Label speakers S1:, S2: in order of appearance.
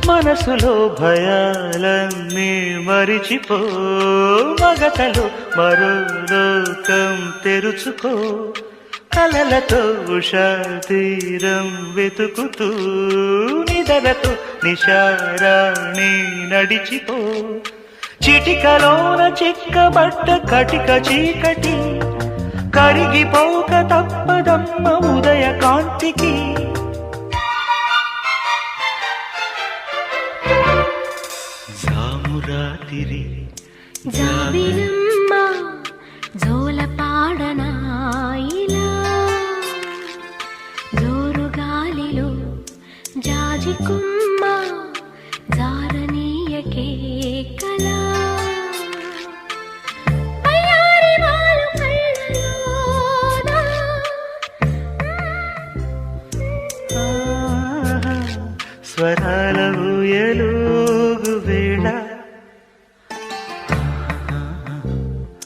S1: మనసులో భయాలన్నీ మరిచిపో, మగతలో మరో లోకం తెరుచుకో, కలలతో ఉషా తీరం వెతుకుతూ నిదలతో నిశారాణి నడిచిపో. చిటికలోన చిక్కబట్ట కటిక చీకటి కరిగిపోక తప్పదమ్మ ఉదయ కాంతికి. జామురాతిరి
S2: జాబిలమ్మ జోలపాడనా ఇలా, జోరు గాలిలో జాజికుమ్మ జారనీయకే కలా. అయ్యారి వాలు కళ్ళలోన
S1: స్వరాల ఊయలు